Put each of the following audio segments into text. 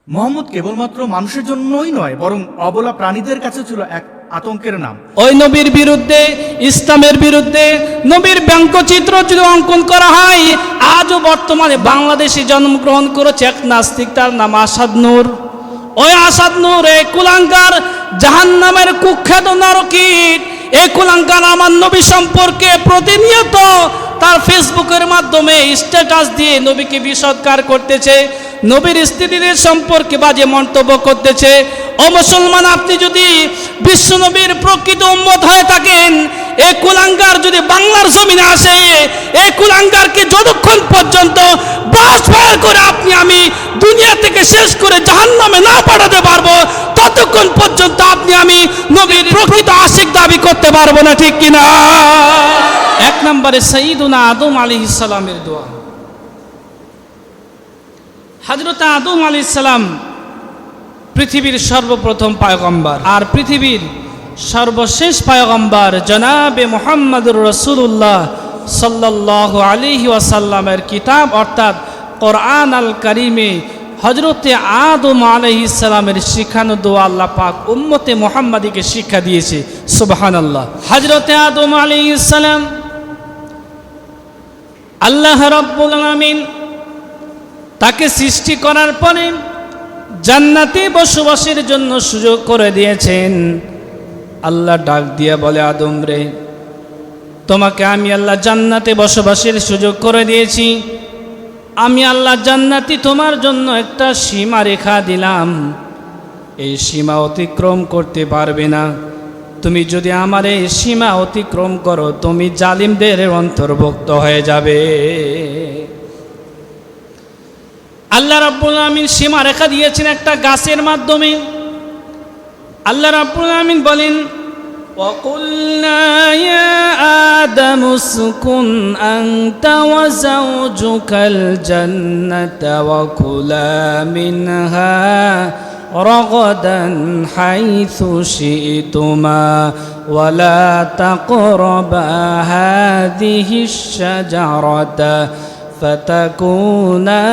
মুহাম্মদ কেবলমাত্র মানুষের জন্যই নয়, বরং অবলা প্রাণীদের কাছে ছিল এক আতঙ্কের নাম। ওই নবীর বিরুদ্ধে, ইসলামের বিরুদ্ধে নবীর ব্যঙ্গচিত্র যদি অঙ্কন করা হয়, আজও বর্তমানে বাংলাদেশে জন্মগ্রহণ করেছে এক নাস্তিক, তার নাম আসাদ নূর। ওই আসাদ নূর এই কুলাঙ্গার, জাহান্নামের কুখ্যাত নরকীট, এই কুলাঙ্গার আমার নবী সম্পর্কে প্রতিনিয়ত তার ফেসবুকের মাধ্যমে স্ট্যাটাস দিয়ে নবীকে বিষৎকার করতেছে, নবীর স্ত্রীদের সম্পর্কে বাজে মন্তব্য করতেছে। ও মুসলমান, আপনি যদি বিশ্ব নবীর প্রকৃত উম্মত হয়ে থাকেন, এই কুলাঙ্গার যদি বাংলার জমিনে আসে, এই কুলাঙ্গারকে যতক্ষণ পর্যন্ত বাসফায়ার করে আপনি আমি দুনিয়া থেকে শেষ করে জাহান্নামে না পাঠাতে পারবো, ততক্ষণ পর্যন্ত আপনি আমি নবীর প্রকৃত আশিক দাবি করতে পারবো না, ঠিক কিনা? এক নম্বরে সাইয়্যিদুনা আদম আলাইহিস সালামের দোয়া। হযরত আদম আলাইহিস সালাম পৃথিবীর সর্বপ্রথম পয়গম্বর, আর পৃথিবীর সর্বশেষ পয়গম্বর জনাবে মুহাম্মদুর রাসূলুল্লাহ সাল্লাল্লাহু আলাইহি ওয়াসাল্লামের কিতাব অর্থাৎ কোরআন আল কারীমে হযরতে আদম আলাইহিস সালামের শিখানো দোয়া আল্লাহ পাক উম্মতে মুহাম্মাদিকে শিক্ষা দিয়েছে। সুবহানাল্লাহ। হযরতে আদম আলাইহিস সালাম আল্লাহ রাব্বুল আলামিন তাকে সৃষ্টি করার পরে জান্নাতে বসবাসের জন্য সুযোগ করে দিয়েছেন। আল্লাহ ডাক দিয়ে বলে, আদম রে, তোমাকে আমি আল্লাহ জান্নাতে বসবাসের সুযোগ করে দিয়েছি। আমি আল্লাহ জান্নাতি তোমার জন্য একটা সীমা রেখা দিলাম, এই সীমা অতিক্রম করতে পারবে না। তুমি যদি আমার এই সীমা অতিক্রম করো, তুমি জালিমদের অন্তর্ভুক্ত হয়ে যাবে। আল্লাহ রাব্বুল আমিন সীমা রেখা দিয়েছেন একটা গাছের মাধ্যমে। আল্লাহ রাব্বুল আমিন বলেন, وَقُلْنَا يَا آدَمُ اسْكُنْ أَنْتَ وَزَوْجُكَ الْجَنَّةَ وَكُلَا مِنْهَا رَغَدًا حَيْثُ شِئْتُمَا وَلَا تَقْرَبَا هَذِهِ الشَّجَرَةَ فَتَكُونَا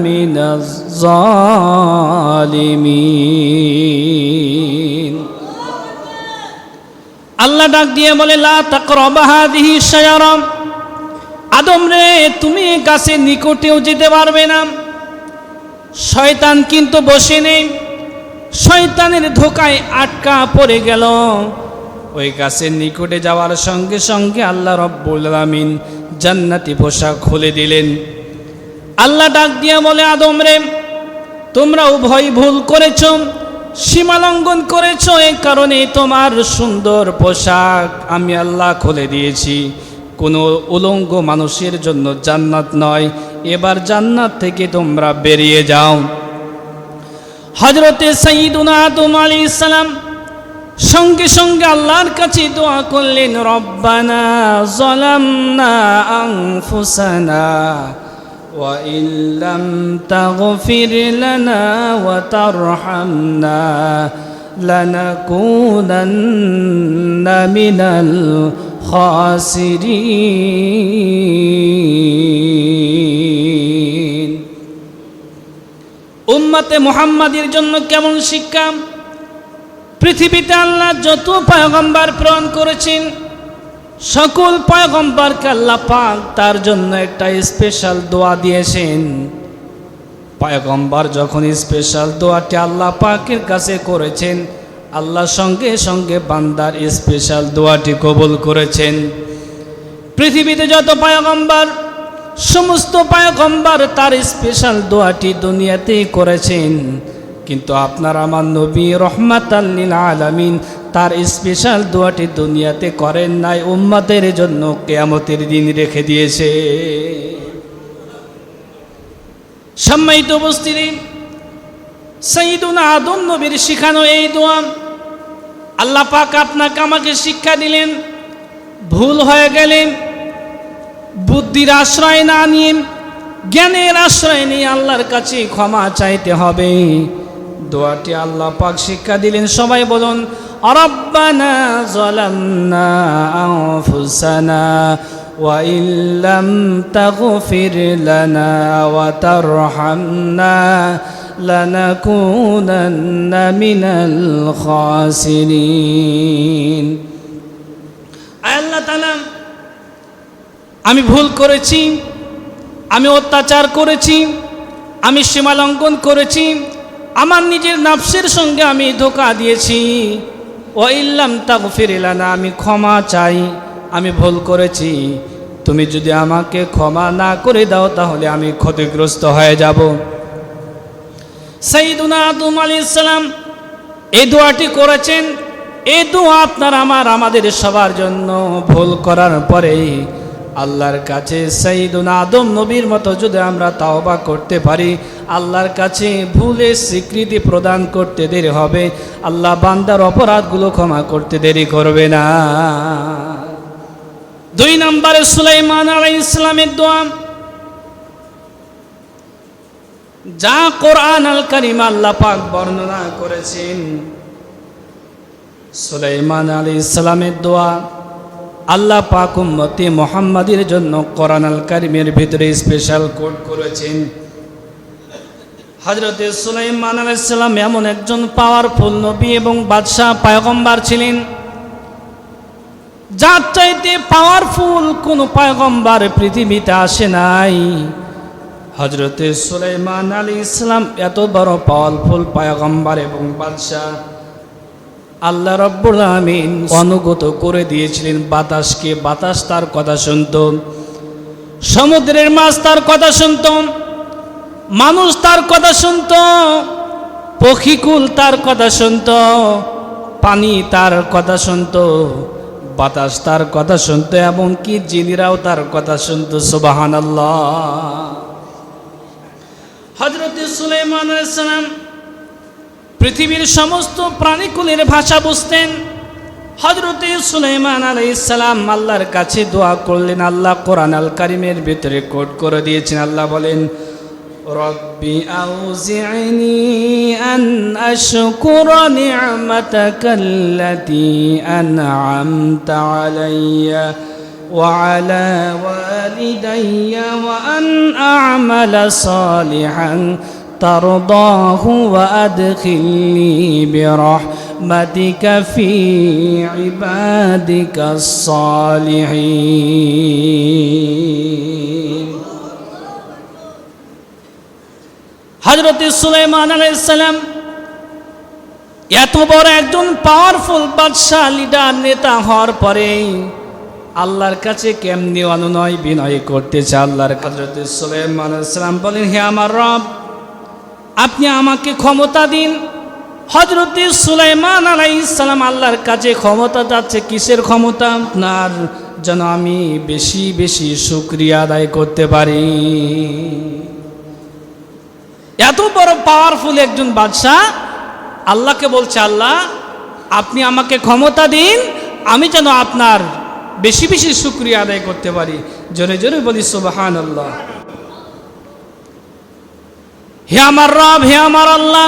مِنَ الظَّالِمِينَ। আল্লাহ ডাক দিয়ে বলে, লা তাকরাবা হাযিহি শাজারা, আদম রে, তুমি গাছের নিকটেও যেতে পারবে না। শয়তান কিন্তু বসে নেই, শয়তানের ধোকায় আটকা পড়ে গেল। ওই গাছের নিকটে যাওয়ার সঙ্গে সঙ্গে আল্লাহ রাব্বুল আলামিন জান্নাতি পোশাক খুলে দিলেন। আল্লাহ ডাক দিয়ে বলে, আদম রে, তোমরা উভয় ভুল করেছ, সীমা লঙ্ঘন করেছ, এই কারণে তোমার সুন্দর পোশাক আমি আল্লাহ খুলে দিয়েছি। কোনো উলঙ্গ মানুষের জন্য জান্নাত নয়, এবার জান্নাত থেকে তোমরা বেরিয়ে যাও। হযরতে সাইয়্যিদুনা আদম আলাইহিস সালাম সঙ্গে সঙ্গে আল্লাহর কাছে দোয়া করলেন, রব্বানা যালামনা আনফুসানা ওয়া ইল্লাম তাগফির লানা ওয়া তারহামনা লানাকুনান্না মিনাল খাসিরিন। উম্মতে মুহাম্মাদের জন্য কেমন শিক্ষা! পৃথিবীতে আল্লাহ যত পয়গম্বর প্রেরণ করেছেন, সকল পয়গম্বরকে আল্লাহ পাক তার জন্য একটা স্পেশাল দোয়া দিয়েছেন। পয়গম্বর যখন স্পেশাল দোয়াটি আল্লাহ পাকের কাছে করেছেন, আল্লাহ সঙ্গে সঙ্গে বান্দার স্পেশাল দোয়াটি কবুল করেছেন। পৃথিবীতে যত পয়গম্বর, সমস্ত পয়গম্বর তার স্পেশাল দোয়াটি দুনিয়াতেই করেছেন, কিন্তু আপনার আমার নবী রহমাতাল লিল আলামিন তার স্পেশাল দোয়াটি দুনিয়াতে করেন নাই, উম্মতের জন্য কিয়ামতের দিন রেখে দিয়েছে। সম্মানিত উপস্থিতি, সাইয়্যিদুনা আদম নবীর শিখানো এই দোয়া আল্লাহ পাক আপনাকে আমাকে শিক্ষা দিলেন। ভুল হয়ে গেলেন, বুদ্ধির আশ্রয় না নিয়ে, জ্ঞানের আশ্রয় নিয়ে আল্লাহর কাছে ক্ষমা চাইতে হবে। দোয়াটি আল্লাহ পাক শিক্ষা দিলেন। সবাই বলুন, রব্বানা যালামনা আনফুসানা ওয়া ইল্লাম তাগফির লানা ওয়া তারহামনা لنكونن من الخاسرين আল্লাহ তাআলা আমি ভুল করেছি, আমি অত্যাচার করেছি, আমি সীমা লঙ্ঘন করেছি, আমার নিজের নফসের সঙ্গে আমি ধোঁকা দিয়েছি। ওয়া ইল্লাম তাগফির লানা, আমি ক্ষমা চাই, আমি ভুল করেছি, তুমি যদি আমাকে ক্ষমা না করে দাও তাহলে আমি ক্ষতিগ্রস্ত হয়ে যাব। সাইয়্যিদুনা আদম আলাইহিস সালাম এই দোয়াটি করেছেন। এই দোয়া আপনার আমাদের সবার জন্য। ভুল করার পরে আল্লাহর কাছে সাইয়্যিদুনা আদম নবীর মতো যদি আমরা তাওবা করতে পারি, আল্লাহর কাছে ভুলের স্বীকৃতি প্রদান করতে দেরি হবে, আল্লাহ বান্দার অপরাধগুলো ক্ষমা করতে দেরি করবে না। 2 নম্বরে সুলাইমান আলাইহিস সালামের দোয়া, যা কোরআন আল কারীম আল্লাহ পাক বর্ণনা করেছেন। সুলাইমান আলাইহিস সালামের দোয়া আল্লাহ পাক উম্মতে মুহাম্মাদের জন্য কোরআন আল কারীমের ভিতরে স্পেশাল কোড করেছেন। হযরতে সুলাইমান আলাইহিস সালাম এমন একজন পাওয়ারফুল নবী এবং বাদশাহ পয়গম্বর ছিলেন, যার চাইতে পাওয়ারফুল কোনো পয়গম্বর পৃথিবীতে আসে নাই। হযরতে সুলাইমান আলাইহিস সালাম এত বড় পাওয়ারফুল পয়গম্বর এবং বাদশাহ, আল্লাহ রাব্বুল আমিন অনুগত করে দিয়েছিলেন বাতাসকে। বাতাস তার কথা শুনত, সমুদ্রের মাছ তার কথা শুনত, মানুষ তার কথা শুনত, পক্ষীকুল তার কথা শুনত, পানি তার কথা শুনত, বাতাস তার কথা শুনত, এমনকি জিনিরাও তার কথা শুনত। সুবহানাল্লাহ। হযরতে সুলাইমান আলাইহিস সালাম পৃথিবীর সমস্ত প্রাণীকুলের ভাষা বুঝতেন। হযরতে সুলাইমান আলাইহিস সালাম আল্লাহর কাছে দোয়া করলেন, আল্লাহ কোরআন আল কারীমের ভিতরে কোড করে দিয়েছেন। আল্লাহ বলেন, রব্বি আউজি'নি আন আশকুরা নি'মাতাকাল্লাতী আন'আমতা আলাইয়া ওয়া আলা ওয়ালিদাইয়া ওয়া আন আ'মালা সালিহান ترضاه وأدخلني برحمتك في عبادك الصالحين। হযরত সুলাইমান আলাইহিস সালাম এত বড় একজন পাওয়ারফুল বাদশা, লিডার, নেতা হওয়ার পরে আল্লাহর কাছে কেমনি অনুনয় বিনয় করতেছে। আল্লাহর হযরত সুলাইমান আলাইহিস সালাম বলেন, হে আমার রব, আপনি আমাকে ক্ষমতা দিন। হযরত সুলাইমান আলাইহিস সালাম আল্লাহর কাছে ক্ষমতা চাচ্ছে। কিসের ক্ষমতা? আপনার যেন আমি বেশি বেশি শুকরিয়া আদায় করতে পারি। এত বড় পাওয়ারফুল একজন বাদশাহ আল্লাহকে বলছে, আল্লাহ আপনি আমাকে ক্ষমতা দিন, আমি যেন আপনার বেশি বেশি শুকরিয়া আদায় করতে পারি। জোরে জোরে বলি সুবহানাল্লাহ। হে আমার রব, হে আমার আল্লাহ,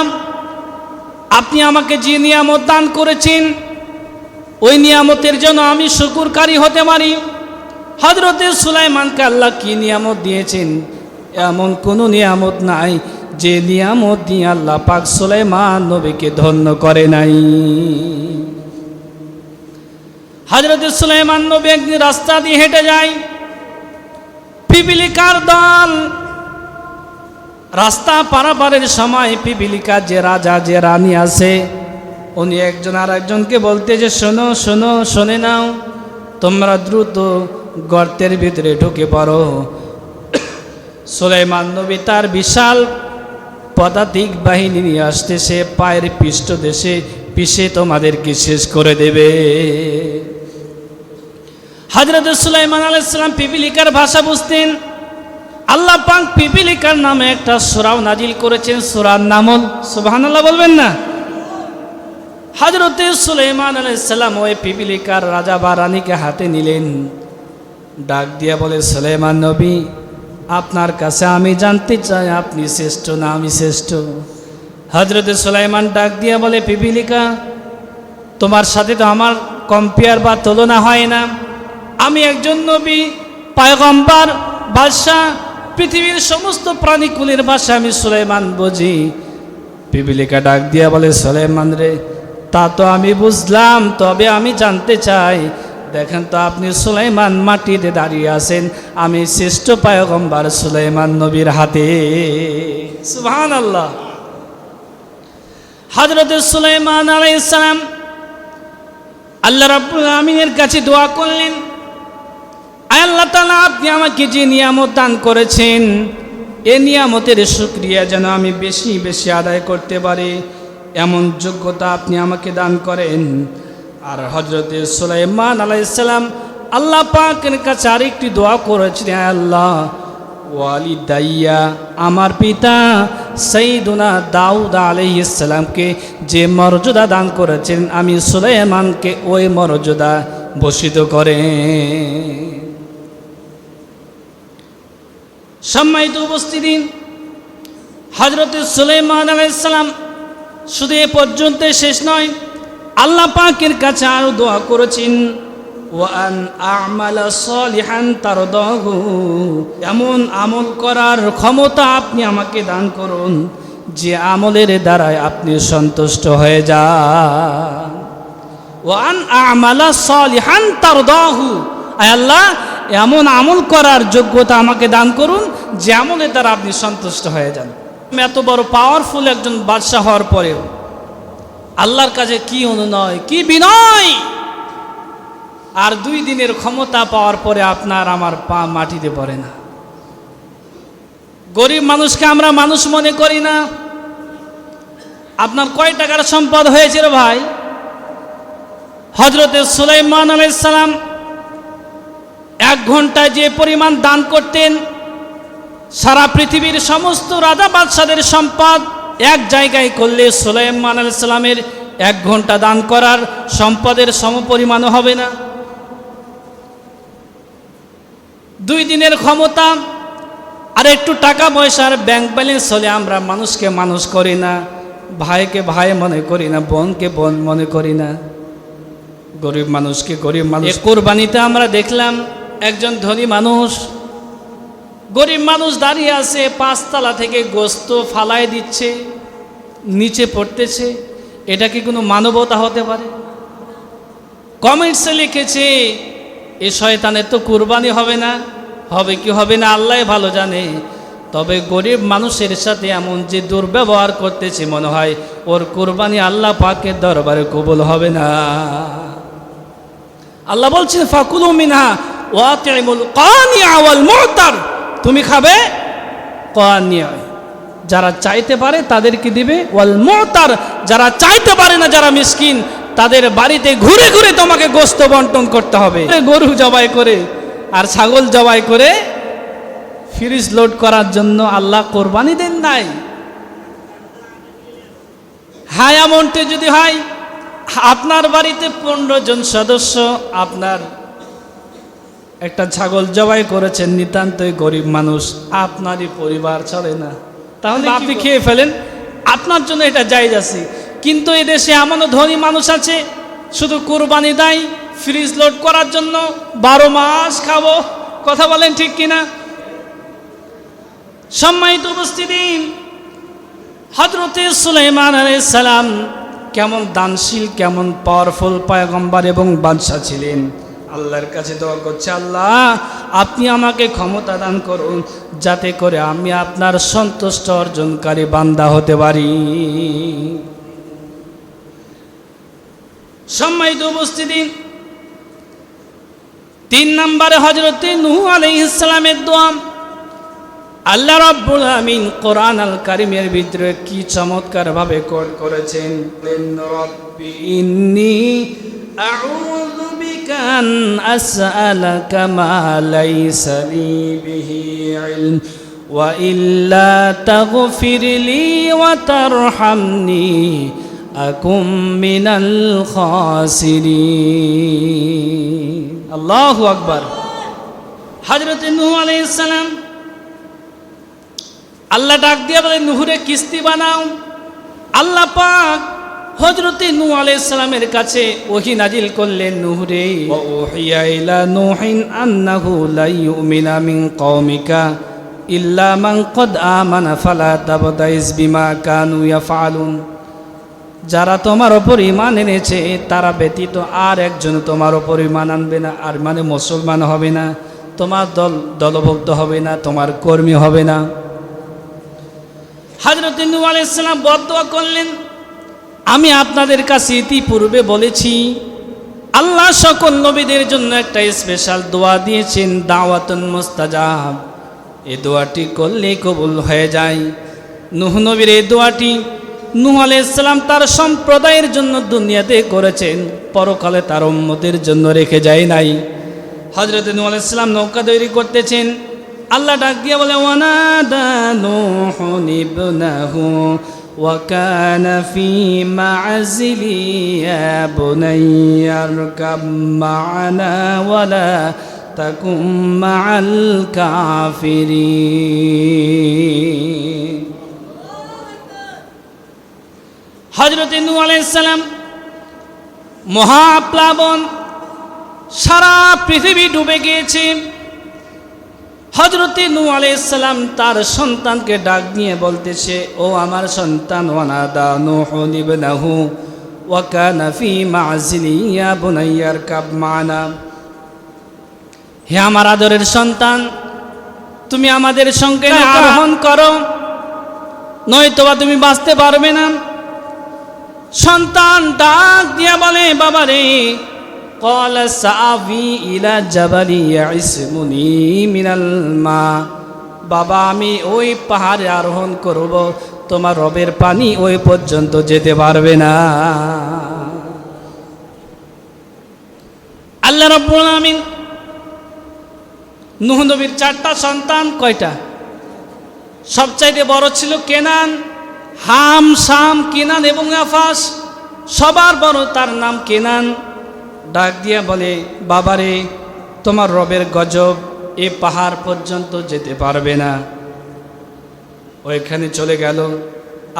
আপনি আমাকে যে নিয়ামত দান করেছেন ওই নিয়ামতের জন্য আমি শুকরকারী হতে পারি। হযরতে সুলাইমানকে আল্লাহ কি নিয়ামত দিয়েছেন? এমন কোনো নিয়ামত নাই যে নিয়ামত দিয়ে আল্লাহ পাক সুলাইমান নবীকে ধন্য করে নাই। হযরতে সুলাইমান নবী একদিন রাস্তা দিয়ে হেঁটে যায়, পিপিলিকার দল রাস্তা পারাপারের সময় পিপিলিকা যে রাজা যে রানী আছে, উনি একজন আর একজনকে বলতে যে শোনো শোনো, শুনে নাও, তোমরা দ্রুত গর্তের ভিতরে ঢুকে পড়ো। সুলাইমান নবী তার বিশাল পদাতিক বাহিনী নিয়ে আসতেছে, পায়ের পৃষ্ঠ দেশে পিষে তোমাদেরকে শেষ করে দেবে। হযরত সুলাইমান আলাইহিস সালাম পিপিলিকার ভাষা বুঝতেন। আল্লাহ পাক পিপিলিকার নামে একটা সূরা নাজিল করেছেন, সূরা নামল। সুবহানাল্লাহ বলবেন না? হযরত সুলাইমান আলাইহিস সালাম ওই পিপিলিকার রাজা বা রানীকে হাতে নিলেন, ডাক দিয়ে বলে, সুলাইমান নবী, আপনার কাছে আমি জানতে চাই আপনি শ্রেষ্ঠ না আমি শ্রেষ্ঠ? হযরত সুলাইমান ডাক দিয়ে বলে, পিপিলিকা, তোমার সাথে তো আমার কম্পেয়ার বা তুলনা হয় না। আমি একজন নবী, পয়গম্বর, বাদশাহ, পৃথিবীর সমস্ত প্রাণীকুলের ভাষা আমি সুলাইমান বুঝি। পিপিলিকা ডাক দিয়া বলে, সুলাইমান রে, তা তো আমি বুঝলাম, তবে আমি জানতে চাই, দেখেন তো আপনি সুলাইমান মাটিতে দাঁড়িয়ে আছেন, আমি শ্রেষ্ঠ পয়গম্বর সুলাইমান নবীর হাতে। সুবহানাল্লাহ। হযরত সুলাইমান আলাইহিস সালাম আল্লাহ রাব্বুল আমিনের কাছে দোয়া করলেন, আয় আল্লাহ তাআলা, আপনি আমাকে যে নিয়ামত দান করেছেন, এই নিয়ামতের শুকরিয়া যেন আমি বেশি বেশি আদায় করতে পারি, এমন যোগ্যতা আপনি আমাকে দান করেন। আর হযরত সুলাইমান আলাইহিস সালাম আল্লাহ পাকের কাছে আরেকটি দোয়া করেছিলেন, আল্লাহ, ওয়ালিদাইয়া, আমার পিতা সাইয়্যিদুনা দাউদ আলাইহিস সালামকে যে মর্যাদা দান করেছেন, আমি সুলাইমানকে ওই মর্যাদা ভূষিত করে। সম্মানিত উপস্থিতি, হযরত সুলাইমান আলাইহিস সালাম শুধু এ পর্যন্ত শেষ নয়, আল্লাহ পাকের কাছে আরো দোয়া করেছেন, ওয়ান আমালা সলিহান তারদাহু, এমন আমল করার ক্ষমতা আপনি আমাকে দান করুন যে আমলের দ্বারায় আপনি সন্তুষ্ট হয়ে যান। ওয়ান আমালা সলিহান তারদাহু, আয় আল্লাহ, এমন আমল করার যোগ্যতা আমাকে দান করুন যে আমলের দ্বারা আপনি সন্তুষ্ট হয়ে যান। এত বড় পাওয়ারফুল একজন বাদশাহ হওয়ার পরেও আল্লাহর কাছে কি অনুনয়, কি বিনয়! আর 2 দিনের ক্ষমতা পাওয়ার পরে আপনার আমার পা মাটিতে পড়ে না। গরিব মানুষকে আমরা মানুষ মনে করি না। আপনার কয় টাকার সম্পদ হয়েছে রে ভাই? হযরত সুলাইমান আলাইহিস সালাম 1 ঘন্টায় যে পরিমাণ দান করতেন, সারা পৃথিবীর সমস্ত রাজা বাদশাদের সম্পদ এক জায়গায় করলে সুলাইমান আলাইহিস সালামের 1 ঘন্টা দান করার সম্পদের সমপরিমাণও হবে না। 2 দিনের ক্ষমতা আর একটু টাকা পয়সার ব্যাংক ব্যালেন্স হলে আমরা মানুষকে মানুষ করি না, ভাইকে ভাই মনে করি না, বোনকে বোন মনে করি না, গরিব মানুষকে গরিব মানুষ। কোরবানিতে আমরা দেখলাম একজন ধনী মানুষ, গরিব মানুষ দাঁড়িয়ে আছে, 5 তলা থেকে গোস্ত ফালায় দিচ্ছে, নিচে পড়তেছে। এটা কি কোনো মানবতা হতে পারে? কমেন্টসে লিখেছে, এ শয়তানের তো কুরবানি হবে না। হবে কি হবে না আল্লাহ ভালো জানে, তবে গরিব মানুষের সাথে এমন যে দুর্ব্যবহার করতেছে, মনে হয় ওর কুরবানি আল্লাহ পাকের দরবারে কবুল হবে না। আল্লাহ বলছেন, ফাকুলু মিনহা ওয়াতিমুল কানিয়া ওয়াল মু'তার, তুমি খাবে, কানিয়া যারা চাইতে পারে তাদেরকে দিবে, ওয়াল মু'তার যারা চাইতে পারে না, যারা মিসকিন, তাদের বাড়িতে ঘুরে ঘুরে তোমাকে গোশত বন্টন করতে হবে। গরু জবাই করে আর ছাগল জবাই করে ফ্রিজ লোড করার জন্য আল্লাহ কোরবানি দেন নাই। হাই অ্যামাউন্টে যদি হয়, আপনার বাড়িতে 15 জন সদস্য, আপনার একটা ছাগল জবাই করেছেন, নিতান্তই গরিব মানুষ, আপনারই পরিবার চলে না, তাহলে আপনি খেয়ে ফেলেন, আপনার জন্য এটা জায়েজ আছে। কিন্তু এই দেশে এমনও ধনী মানুষ আছে, শুধু কুরবানি দেয় ফ্রিজ লোড করার জন্য, 12 মাস খাবো। কথা বলেন ঠিক কিনা? সম্মানিত উপস্থিতি, হযরত সুলাইমান আলাইহিস সালাম কেমন দানশীল, কেমন পাওয়ারফুল পয়গম্বর এবং বাদশা ছিলেন। আল্লাহর কাছে দোয়া করছে, আল্লাহ আপনি আমাকে ক্ষমতা দান করুন যাতে করে আমি আপনার সন্তুষ্ট অর্জনকারী বান্দা হতে পারি। সম্মানিত উপস্থিতি, 3 নম্বরে হযরত নূহ আলাইহিস সালামের দোয়া। আল্লাহ রাব্বুল আমিন কোরআন আল কারীমের ভিতরে কি চমৎকার ভাবে কোট করেছেন, রব্বি ইন্নী আউযু বিকা আন আসআলাকা মা লাইসা লি বিহি ইলম ওয়া ইল্লা তাগফির লি ওয়া তারহামনি আকুম মিনাল খাসিরিন। আল্লাহু আকবার। হযরত নূহ আলাইহিস সালাম আল্লাহ ডাক দিয়ে বলে, নূহরে কিস্তি বানাও। আল্লাহ পাক হযরত নূহ আলাইহিস সালামের কাছে ওহী নাজিল করলেন, নূহরে ওহিয়া ইলা নূহিন আন্নাহু লা ইউমিনা মিন কওমিকা ইল্লা মান ক্বাদ আমানা ফালা তাবতাইস বিমা কানু ইয়াফআলুন। যারা তোমার ওপর ঈমান এনেছে তারা ব্যতীত আর একজন তোমার ওপর ঈমান আনবে না, আর মানে মুসলমান হবে না, তোমার দলভুক্ত হবে না, তোমার কর্মী হবে না। হযরত নূহ আলাইহিস সালাম বদদুয়া করলেন, আমি আপনাদের কাছে ইতিপূর্বে বলেছি আল্লাহ সকল নবীদের জন্য একটা স্পেশাল দোয়া দিয়েছেন, দাওয়াতুন মুস্তাজাব। এই দোয়াটি করলে কবুল হয়ে যায়। নূহ নবীর এই দোয়াটি নূহ আলাইহিস সালাম তার সম্প্রদায়ের জন্য দুনিয়াতে করেছেন, পরকালে তার উম্মতের জন্য রেখে যায় নাই। হযরত নূহ আলাইহিস সালাম নৌকা তৈরি করতেছেন, আল্লাহ ডাক দিয়ে বলে, ওয়ানাদা নূহুন ইবনাহু ওয়া কানা ফি মা'জিলি ইয়া বুনাইয়া আরকাব মা'ানা ওয়া লা তাকুম মা'আল কাফিরিন। হযরত নূহ আলাইহিস সালাম মহাপ্লাবন, সারা পৃথিবী ডুবে গিয়েছে। হযরত নূহ আলাইহিস সালাম তার সন্তানকে ডাক দিয়ে বলতেছে, ও আমার সন্তান, ওয়ানাদা নূহুন ইবনাহু ওয়া কানা ফি মা'জিলি ইয়া বুনাইয়া আরকাব মা'ানা। হে আমার আদরের সন্তান, তুমি আমাদের সঙ্গে আরোহণ করো, নয়তোবা তুমি বাঁচতে পারবে না। সন্তান ডাক দিয়া বলে, বাবা রে, قال سآوي إلى جبل يعصمني من الماء। বাবা, আমি ওই পাহাড়ে আরোহণ করব, তোমার রবের পানি ওই পর্যন্ত যেতে পারবে না। আল্লাহ রাব্বুল আলামিন নূহ নবীর 4টা সন্তান, কয়টা? সবচাইতে বড় ছিল কেনান, হাম, শাম, কিনান এবং আফাস। সবার বড় তার নাম কেনান। ডাক দিয়া বলে, বাবারে, তোমার রবের গজব এ পাহাড় পর্যন্ত যেতে পারবে না। ওইখানে চলে গেল।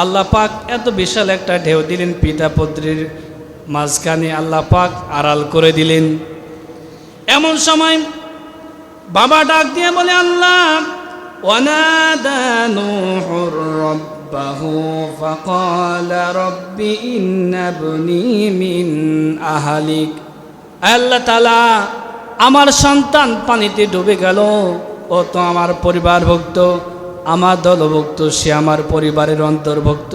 আল্লাহ পাক এত বিশাল একটা ঢেউ দিলেন, পিতা পুত্রের মাঝখানে আল্লাহ পাক আড়াল করে দিলেন। এমন সময় বাবা ডাক দিয়ে বলে, আল্লাহ, ওয়ানাদা নূহুর রাব্বাহু ফাকালা রব্বি ইন্না ইবনি মিন আহলিক। আল্লাহ তাআলা, আমার সন্তান পানিতে ডুবে গেল, ও তো আমার পরিবারভুক্ত, আমার দলভুক্ত, সে আমার পরিবারের অন্তর্ভুক্ত।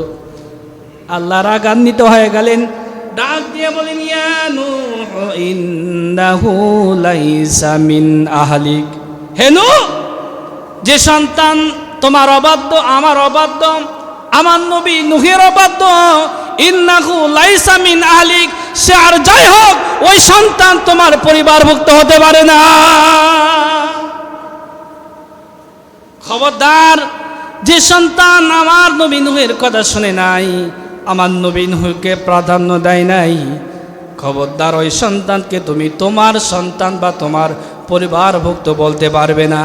আল্লাহ রাগান্বিত হয়ে গেলেন, ডাক দিয়ে বলেন, ইয়া নূহ ইন্নাহু লাইসা মিন আহলিক। হে নূহ, যে সন্তান তোমার অবাধ্য, আমার অবাধ্য, আমার নবী নূহের অবাধ্য, ইন্নাহু লাইসা মিন আহলিক, সে আর যাই হোক ওই সন্তান তোমার পরিবারভুক্ত হতে পারে না। খবরদার, যে সন্তান আমার নবী নূহের কথা শুনে নাই, আমার নবী নূহকে প্রাধান্য দেয় নাই, খবরদার ওই সন্তানকে তুমি তোমার সন্তান বা তোমার পরিবারভুক্ত বলতে পারবে না।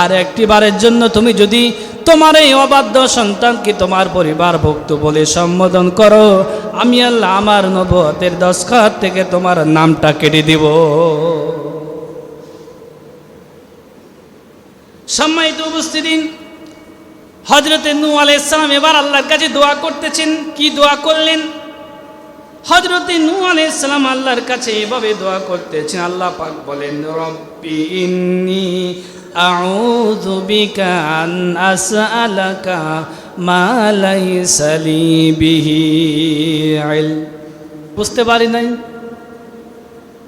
আর একটিবারের জন্য তুমি যদি তোমার এই অবাধ্য সন্তানকে তোমার পরিবারভুক্ত বলে সম্বোধন করো, আমি আল্লাহ আমার নবুয়তের দস্তখত থেকে তোমার নামটা কেটে দিব। সম্মানিত উপস্থিতি, হযরত নূহ আলাইহিস সালাম এবার আল্লাহর কাছে দোয়া করতেছেন। কি দোয়া করলেন? হযরত নূহ আলাইহিস সালাম আল্লাহর কাছে এভাবে দোয়া করতেছেন। আল্লাহ পাক বলেন, রব্বি ইন্নী আউযু বিকা আন আসআলাকা মা লাইসা লি বিহি ইলম। বুঝতে পারি নাই?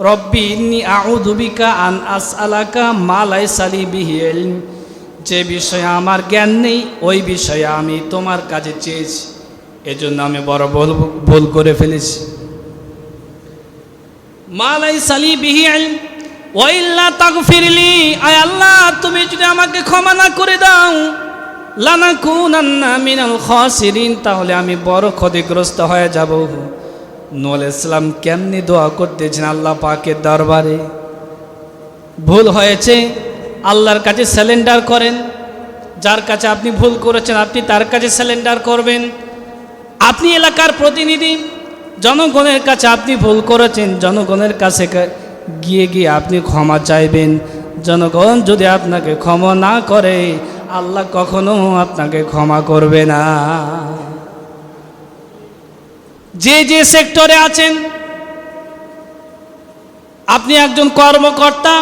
রব্বি ইন্নী আউযু বিকা আন আসআলাকা মা লাইসা লি বিহি ইলম। যে বিষয়ে আমার জ্ঞান নেই ওই বিষয়ে আমি তোমার কাছে চেয়েছি, এজন্য আমি বড় ভুল করে ফেলেছি। মা লাইসা লি বিহি ইলম ওয়া ইল্লা তাগফিরলি, আয় আল্লাহ, তুমি যদি আমাকে ক্ষমা না করে দাও, লানাকুনান্না মিনাল খাসিরিন, তাহলে আমি বড় ক্ষতিগ্রস্ত হয়ে যাব। নূহ আলাইহিস সালাম কেমনি দোয়া করতেছেন আল্লাহ পাকের দরবারে? ভুল হয়েছে, আল্লাহর কাছে স্যালেন্ডার করেন। যার কাছে আপনি ভুল করেছেন আপনি তার কাছে স্যালেন্ডার করবেন। আপনি এলাকার প্রতিনিধি, জনগণের কাছে আপনি ভুল করেছেন, জনগণের কাছে গিয়ে আপনি ক্ষমা চাইবেন। জনগণ যদি আপনাকে ক্ষমা না করে আল্লাহ কখনো আপনাকে ক্ষমা করবে না। যে যে সেক্টরে আছেন, আপনি একজন কর্মকর্তা,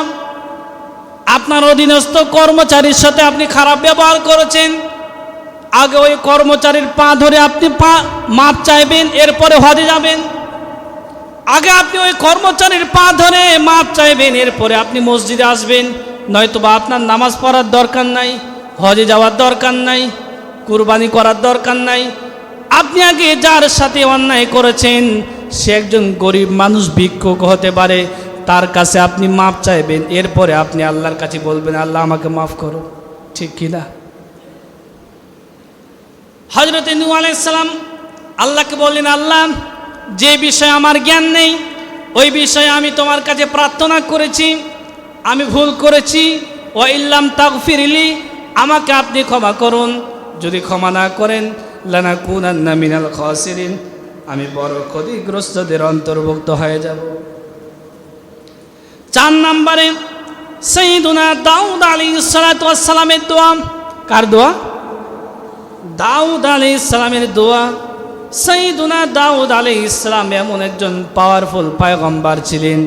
আপনার অধীনস্থ কর্মচারীর সাথে আপনি খারাপ ব্যবহার করেছেন, আগে ওই কর্মচারীর পা ধরে আপনি মাপ চাইবেন, এরপরে হজে যাবেন। আগে আপনি ওই কর্মচারীর পা ধরে মাপ চাইবেন, এরপরে আপনি মসজিদে আসবেন। নয়তোবা আপনার নামাজ পড়ার দরকার নাই, হজে যাওয়ার দরকার নাই, কুরবানি করার দরকার নাই। আপনি আগে যার সাথে অন্যায় করেছেন, সে একজন গরিব মানুষ, ভিক্ষুক হতে পারে, তার কাছে আপনি মাপ চাইবেন, এরপরে আপনি আল্লাহর কাছে বলবেন আল্লাহ আমাকে মাফ করো। ঠিক কিনা? হযরত নূহ আলাইহিস সালাম আল্লাহকে বললেন, আল্লাহ যে বিষয়ে আমার জ্ঞান নেই ওই বিষয়ে আমি তোমার কাছে প্রার্থনা করেছি, আমি ভুল করেছি। ওয়া ইল্লাম তাগফিরলি, আমাকে আপনি ক্ষমা করুন, যদি ক্ষমা না করেন লানাকুনান্না মিনাল খাসিরিন, আমি বড় ক্ষতিগ্রস্তদের অন্তর্ভুক্ত হয়ে যাব। 4 নম্বরে সাইয়্যিদুনা দাউদ আলাইহিস সালাতু ওয়াস সালামের দোয়া। কার দোয়া? দাউদ আলাইহিস সালামের দোয়া। সাইয়্যিদুনা দাউদ আলাইহিস সালাম এমন একজন পাওয়ারফুল পয়গম্বর ছিলেন।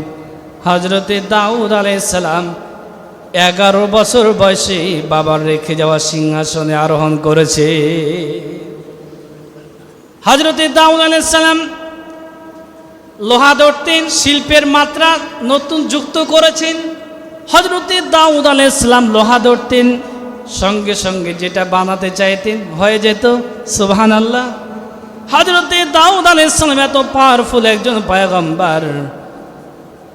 হযরতে দাউদ আলাইহিস সালাম 11 বছর বয়সে বাবার রেখে যাওয়া সিংহাসনে আরোহণ করেছে। হযরতে দাউদ আলাইহিস সালাম লোহা ধরতেন, শিল্পের মাত্রা নতুন যুক্ত করেছেন। হযরতে দাউদ আলাইহিস সালাম লোহা ধরতেন, সঙ্গে সঙ্গে যেটা বানাতে চাইতেন হয়ে যেত। সুবহানাল্লাহ। হযরতে দাউদ আলাইহিস সালাম এত পাওয়ারফুল একজন পয়গম্বর,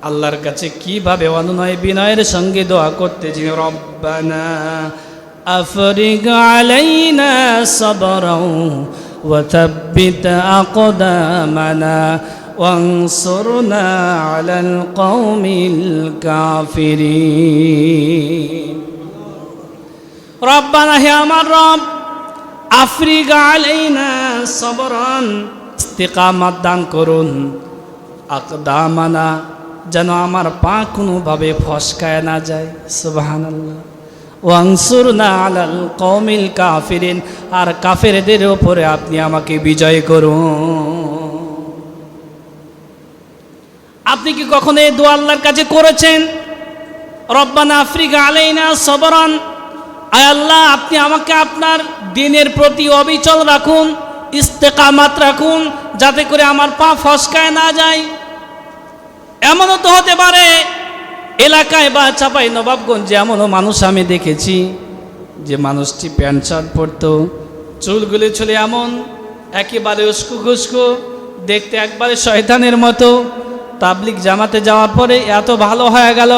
আল্লাহর কাছে কিভাবে অনুনয় বিনয়ের সঙ্গে দোয়া করতেছেন, রব্বানা আফরিগ আলাইনা সাবরাও ওয়া থাব্বিত আকদামানা ওয়ানসুরনা আলাল কওমিল কাফিরিন। রব্বানা, হে আমার রব, আফরিগ আলাইনা সাবরান, ইস্তিকামাত দান করুন, আকদামানা, যেন আমার পা কোনোভাবে ফসকায় না যায়। সুবহানাল্লাহ। ওয়ানসুরনা আলাল কওমিল কাফিরিন, আর কাফেরদের উপরে আপনি আমাকে বিজয় করুন। আপনি কি কখনো এই দোয়া আল্লাহর কাছে করেছেন? রব্বানা আফরিগ আলাইনা সাবরান, আয় আল্লাহ আপনি আমাকে আপনার দ্বীনের প্রতি অবিচল রাখুন, ইস্তেকামাত রাখুন, যাতে করে আমার পা ফসকায় না যায়। এমনও তো হতে পারে এলাকায় বা চাপাই নবাবগঞ্জে এমনও মানুষ আমি দেখেছি যে মানুষটি প্যান্ট শার্ট পরতো, চুলগুলি ছিল এমন একেবারে উস্কো খুস্কো, দেখতে একবারে শয়তানের মতো। তাবলিগ জামাতে যাওয়ার পরে এত ভালো হয়ে গেল,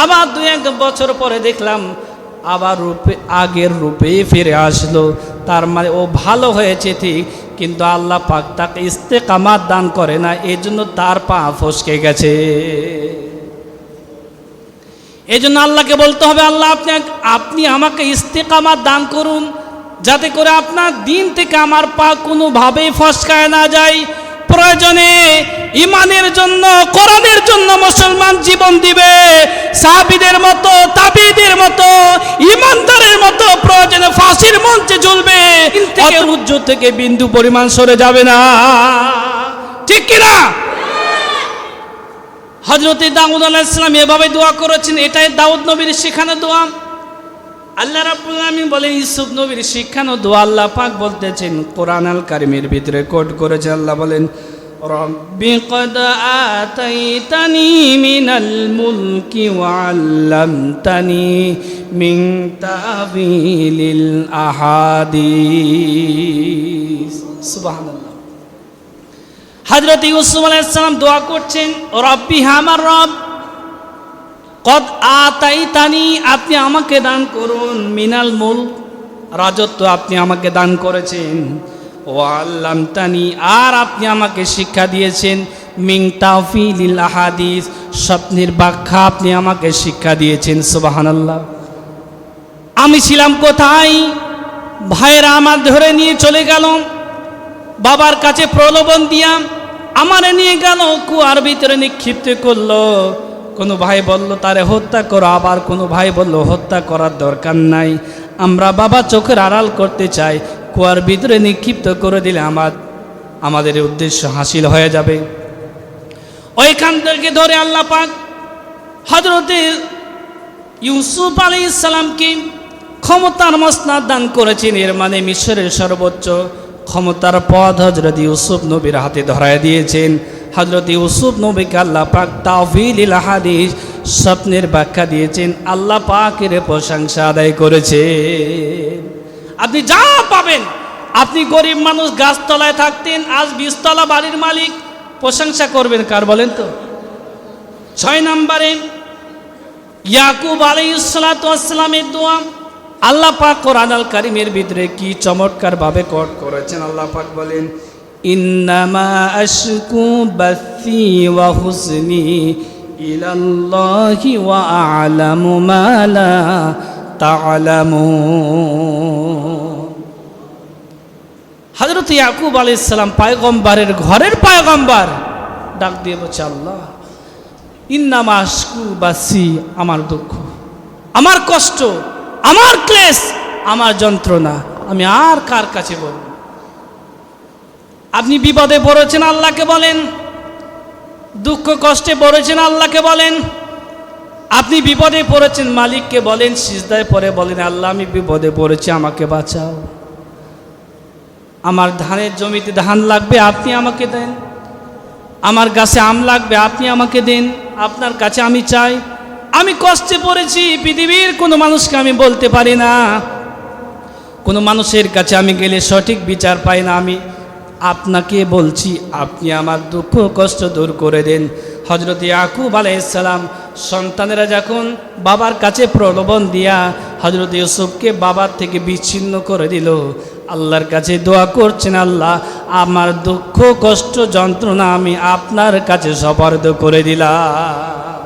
আবার 2-1 বছর পরে দেখলাম আবার আগের রূপে ফিরে আসলো। তার মানে ও ভালো হয়েছে ঠিক, কিন্তু আল্লাহ পাক তাকে ইস্তেকামাত দান করে না, এই জন্য তার পা ফসকে গেছে। এই জন্য আল্লাহকে বলতে হবে, আল্লাহ আপনি আমাকে ইস্তেকামাত দান করুন, যাতে করে আপনার দিন থেকে আমার পা কোনোভাবেই ফসকায় না যায়। প্রয়োজনে ইমানের জন্য, কোরআনের জন্য মুসলমান জীবন দিবে, সাহাবীদের মতো, তাবিঈদের মতো, ইমানদারের মতো প্রয়োজনে ফাঁসির মঞ্চে ঝুলবে, থেকে উজ্জ থেকে বিন্দু পরিমাণ সরে যাবে না। ঠিক কিনা? হযরতে দাউদ আলাইহিস সালাম এভাবে দোয়া করেছেন, এটাই দাউদ নবীর শেখানো দোয়া। আল্লাহ রাব্বুল আলামিন বলেন ইউসুফ নবীর শিখানো দোয়া আল্লাহ পাক বলতেছেন, কোরআন আল কারীমের ভিতরে কোট করেছে। আল্লাহ বলেন, রব্বি কদ আতাইতানি মিনাল মুলকি ওয়া আল্লামতানি মিন তাবিলিল আহাদিস। সুবহানাল্লাহ। হযরত ইউসুফ আলাইহিস সালাম দোয়া করছেন, রব্বি, আমার রব, কদ আতাইতানি, আপনি আমাকে দান করুন, মিনাল মুলক, রাজত্ব আপনি আমাকে দান করেছেন, ওয়া আল্লামতানি, আর আপনি আমাকে শিক্ষা দিয়েছেন, মিন তাওফিলিল আহাদিস, স্বপ্নের ব্যাখ্যা আপনি আমাকে শিক্ষা দিয়েছেন। সুবহানাল্লাহ। আমি ছিলাম কোথায়? ভাইয়েরা আমার ধরে নিয়ে চলে গেল, বাবার কাছে প্রলোভন দিয়া আমারে নিয়ে গেল, কুয়ার ভিতরে নিক্ষিপ্ত করলো। কোনো ভাই বলল তারে হত্যা করো, আবার কোনো ভাই বলল হত্যা করার দরকার নাই, আমরা বাবা চোখের আড়াল করতে চাই, কুয়ার ভিতরে নিক্ষিপ্ত করে দিলে আমাদের উদ্দেশ্য হাসিল হয়ে যাবে। ওইখান থেকে ধরে আল্লাহ পাক হযরতে ইউসুফ আলাইহিস সালামকে ক্ষমতার মসনদ দান করেছেন। এর মানে মিশরের সর্বোচ্চ ক্ষমতার পদ হযরত ইউসুফ নবীর হাতে ধরায় দিয়েছেন। হযরত ইউসুফ নবীকে আল্লাহ পাক তাওয়িলুল হাদিস, স্বপ্নের ব্যাখ্যা দিয়েছেন। আল্লাহ পাকের প্রশংসা আদায় করেছেন। আপনি যা পাবেন, আপনি গরিব মানুষ, গাছতলায় থাকতেন, আজ 20 তলা বাড়ির মালিক, প্রশংসা করবেন কার বলেন তো? 6 নম্বরে ইয়াকুব আলাইহিস সালাতু ওয়াস সালামের দোয়া। আল্লাহ পাক কোরআন আল কারীমের ভিতরে কি চমৎকার ভাবে কোট করেছেন। আল্লাহ পাক বলেন, ইন্নামা আশকু বাসি ওয়া হুসনি ইলাল্লাহি ওয়া আ'লামু মা লা তা'লামুন। হযরত ইয়াকুব আলাইহিস সালাম পয়গম্বরের ঘরের পয়গম্বর, ডাক দিয়ে বলছে, আল্লাহ ইন্নামা আশকু বাসি, আমার দুঃখ, আমার কষ্ট, আমার ক্লেশ, আমার যন্ত্রণা আমি আর কার কাছে বলবো? আপনি বিপদে পড়েছেন, আল্লাহকে বলেন। দুঃখ কষ্টে পড়েছেন, আল্লাহকে বলেন। আপনি বিপদে পড়েছেন, মালিককে বলেন। সিজদায় পড়ে বলেন, আল্লাহ আমি বিপদে পড়েছি, আমাকে বাঁচাও। আমার ধানের জমিতে ধান লাগবে, আপনি আমাকে দেন। আমার গাছে আম লাগবে, আপনি আমাকে দেন। আপনার কাছে আমি চাই। আমি কষ্টে পড়েছি, পৃথিবীর কোনো মানুষকে আমি বলতে পারি না, কোনো মানুষের কাছে আমি গেলে সঠিক বিচার পাই না। আমি আপনাকে বলছি, আপনি আমার দুঃখ কষ্ট দূর করে দেন। হযরত ইয়াকুব আলাইহিস সালাম সন্তানেরা যখন বাবার কাছে প্রলোভন দিয়া হযরত ইউসুফকে বাবার থেকে বিচ্ছিন্ন করে দিল, আল্লাহর কাছে দোয়া করছেন, আল্লাহ আমার দুঃখ কষ্ট যন্ত্রণা আমি আপনার কাছে সুপার্দ করে দিলাম।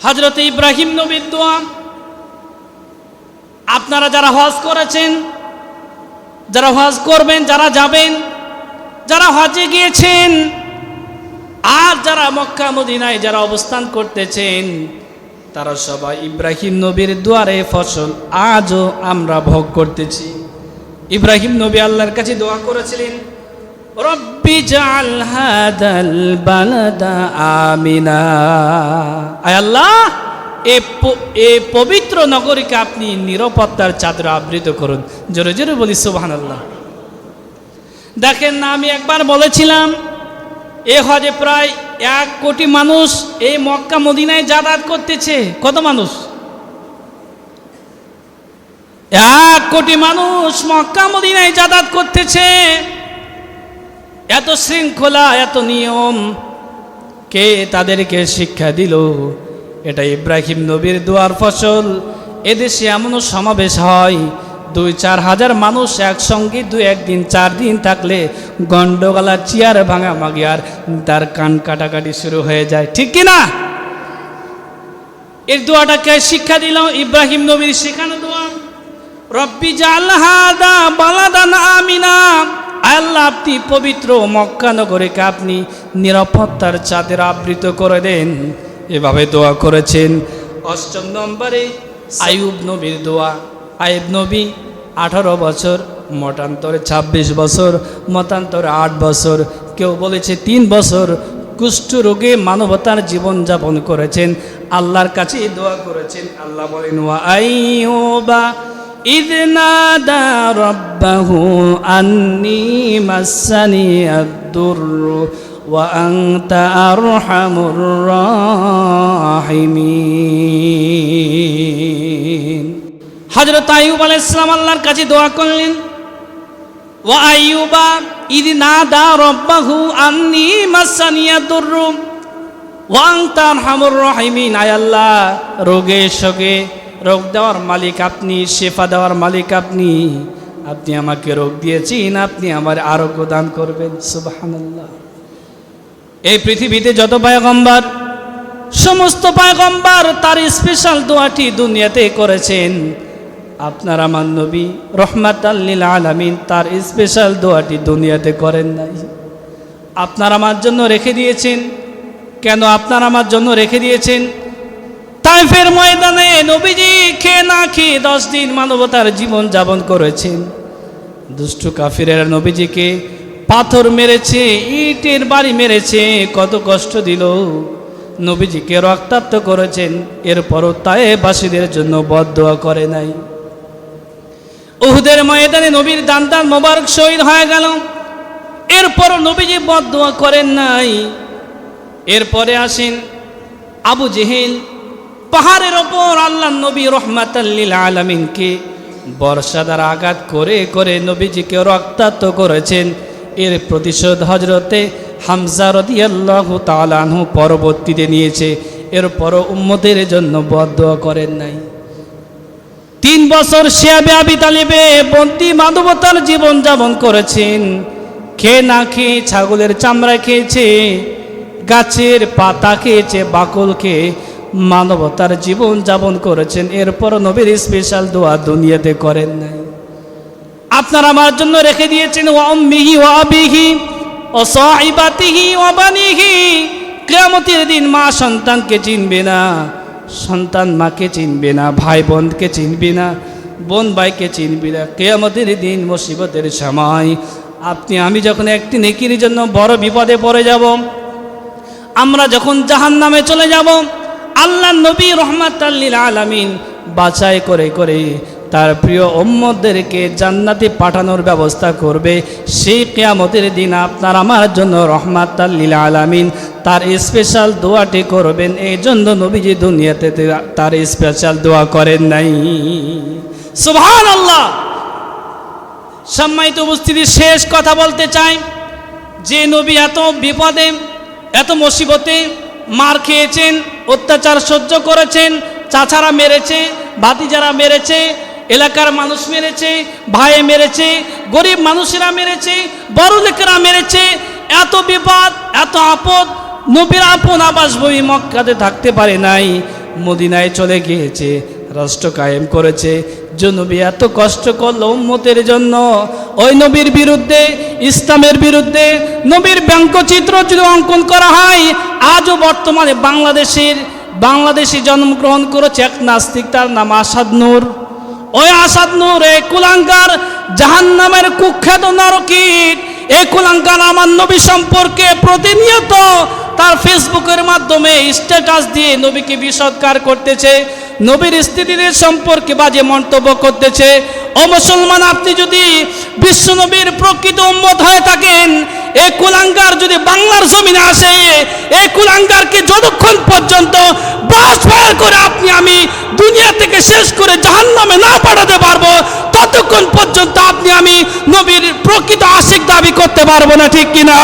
হযরত ইব্রাহিম নবীর দোয়া। আপনারা যারা হজ করেছেন, যারা হজ করবেন, যারা যাবেন, যারা হজে গিয়েছেন, আর যারা মক্কা মদিনায় যারা অবস্থান করতেছেন, তারা সবাই ইব্রাহিম নবীর দুয়ারে ফসল আজও আমরা ভোগ করতেছি। ইব্রাহিম নবী আল্লাহর কাছে দোয়া করেছিলেন, রব্বি জাআল হাদাল বালাদা আমিনা, আয় আল্লাহ এই পবিত্র নগরীকে আপনি নিরাপত্তার চাদরে আবৃত করুন। জোরে জোরে বলি সুবহানাল্লাহ। দেখেন না, আমি একবার বলেছিলাম, এ হজে প্রায় 1 কোটি মানুষ এই মক্কা মদিনায় যাতায়াত করতেছে। কত মানুষ? 1 কোটি মানুষ মক্কা মদিনায় যাতায়াত করতেছে। এত শৃঙ্খলা, এত নিয়ম কে তাদেরকে শিক্ষা দিল? এটা ইব্রাহিম নবীর দোয়ার ফসল। এদেশে এমনও সমাবেশ হয়, 2-4 হাজার মানুষ একসঙ্গে 2-1 দিন 4 দিন থাকলে গন্ডগোলা, চেয়ার ভাঙাভাঙি আর তার কান কাটাকাটি শুরু হয়ে যায়, ঠিক কিনা? এর দোয়াটাকে শিক্ষা দিল ইব্রাহিম নবীর শেখানো দোয়া, রব্বি জাআল হাদা বালাদান আমিনা, আল্লাহ আপনি পবিত্র মক্কা নগরীকে আপনি নিরাপত্তার চাদরে আবৃত করে দেন। এভাবে দোয়া করেছেন। 8 নম্বরে আইয়ুব নবীর দোয়া। আইয়ুব নবী 18 বছর, মতান্তরে 26 বছর, মতান্তরে 8 বছর, কেউ বলেছে 3 বছর কুষ্ঠ রোগে মানবতার জীবন যাপন করেছেন। আল্লাহর কাছে দোয়া করেছেন। আল্লাহ বলেন, ওয়া আইয়ুবা ইয নাদা রাব্বাহু আন্নী মাসানি আদ-দুররু ওয়া আনতা আরহামুর রাহিমিন। হযরত আইয়ুব আলাইহিস সালাম আল্লাহর কাছে দোয়া করলেন, ওয়া আইয়ুবা ইয নাদা রাব্বাহু আন্নী মাসানি আদ-দুররু ওয়া আনতা আরহামুর রাহিমিন। আয় আল্লাহ, রোগে শোকে রোগ দেওয়ার মালিক আপনি, শেফা দেওয়ার মালিক আপনি। আপনি আমাকে রোগ দিয়েছেন, আপনি আমার আরোগ্য দান করবেন। সুবহানাল্লাহ। এই পৃথিবীতে যত পয়গম্বর, সমস্ত পয়গম্বর তার স্পেশাল দোয়াটি দুনিয়াতে করেছেন। আপনার আমার নবী রহমাতাল লিল আলামিন তার স্পেশাল দোয়াটি দুনিয়াতে করেন নাই। আপনার আমার জন্য রেখে দিয়েছেন। কেন আপনার আমার জন্য রেখে দিয়েছেন? তায়েফের ময়দানে নবীজি খেয়ে না খেয়ে 10 দিন মানবতার জীবন যাপন করেছেন। দুষ্ট কাফিরেরা নবীজিকে পাথর মেরেছে, ইটের বাড়ি মেরেছে, কত কষ্ট দিল, নবীজিকে রক্তাক্ত করেছেন। এরপরও তায়েফবাসীদের জন্য বদদোয়া করে নাই। উহুদের ময়দানে নবীর দান্দান মোবারক শহীদ হয়ে গেল, এরপরও নবীজি বদদোয়া করেন নাই। এরপরে আসেন আবু জেহেল, পাহাড়ের ওপর আল্লাহ নবী রহমাতাল লিল আলামিনকে বর্ষা দ্বারা আঘাত করে করে নবীজিকে রক্তাক্ত করেছেন। এর প্রতিশোধ হযরতে হামজা রাদিয়াল্লাহু তাআলা আনহু পরবর্তীতে নিয়েছে। এরপরও উম্মতের জন্য বদদোয়া করেন নাই। 3 বছর শিয়াবে আবি তালিবে বন্দী মানবতার জীবন যাপন করেছেন। খেয়ে না খেয়ে ছাগলের চামড়া খেয়েছে, গাছের পাতা খেয়েছে, বাকল খেয়ে মানবতার জীবন যাপন করেছেন। এরপর নবীর স্পেশাল দোয়া দুনিয়াতে করেন নাই। আপনার আমার জন্য রেখে দিয়েছেন ওয়া উম্মিহি ওয়া আবিহি ওয়া সাহিবাতিহি ওয়া বানিহি। কিয়ামতের দিন মা সন্তানকে চিনবে না, সন্তান মাকে চিনবে না, ভাই বোনকে চিনবে না, বোন ভাইকে চিনবে না। কিয়ামতের দিন মুসিবতের সময় আপনি আমি যখন একটি নেকির জন্য বড় বিপদে পড়ে যাব, আমরা যখন জাহান্নামে চলে যাব, আল্লাহ নবী রহমাতাল লিল আলামিন বাছাই করে করে তার প্রিয় উম্মতদেরকে জান্নাতে পাঠানোর ব্যবস্থা করবে। সেই কিয়ামতের দিন আপনার আমার জন্য রহমাতাল লিল আলামিন তার স্পেশাল দোয়াটি করবেন। এই জন্য নবীজি দুনিয়াতে তার স্পেশাল দোয়া করেন নাই। সুবহানাল্লাহ। সম্মানিত উপস্থিতি, শেষ কথা বলতে চাই যে নবী এত বিপদে এত মুসিবতে মার খেয়েছেন, অত্যাচার সহ্য করেছেন, চাচারা মেরেছে, ভাতিজারা মেরেছে, এলাকার মানুষ মেরেছে, ভাই মেরেছে, গরিব মানুষেরা মেরেছে, বড় লোকেরা মেরেছে। এত বিপদ এত আপদ, নবীর আপন আবাসভূমি মক্কাতে থাকতে পারে নাই, মদিনায় চলে গিয়েছে, রাষ্ট্র কায়েম করেছে। যে নবী এত কষ্ট করলো উম্মতের জন্য, ওই নবীর বিরুদ্ধে, ইসলামের বিরুদ্ধে নবীর ব্যঙ্গচিত্র যদি অঙ্কন করা হয়, আজও বর্তমানে বাংলাদেশে জন্মগ্রহণ করেছে এক নাস্তিক, তার নাম আসাদ নূর। ওই আসাদ নূর এই কুলাঙ্গার, জাহান্নামের কুখ্যাত নরকীট, এই কুলাঙ্গার আমার নবী সম্পর্কে প্রতিনিয়ত তার ফেসবুকের মাধ্যমে স্ট্যাটাস দিয়ে নবীকে বিসৎকার করতেছে, নবীর স্ত্রীদের সম্পর্কে বাজে মন্তব্য করতেছে। ও মুসলমান, আপনি যদি বিশ্ব নবীর প্রকৃত উম্মত হয়ে থাকেন, এই কুলাঙ্গার যদি বাংলার জমিনে আসে, এই কুলাঙ্গারকে যতক্ষণ পর্যন্ত বাসফায়ার করে আপনি আমি দুনিয়া থেকে শেষ করে জাহান্নামে না পাঠাতে পারবো, ততক্ষণ পর্যন্ত আপনি আমি নবীর প্রকৃত আশিক দাবি করতে পারবো না, ঠিক কিনা?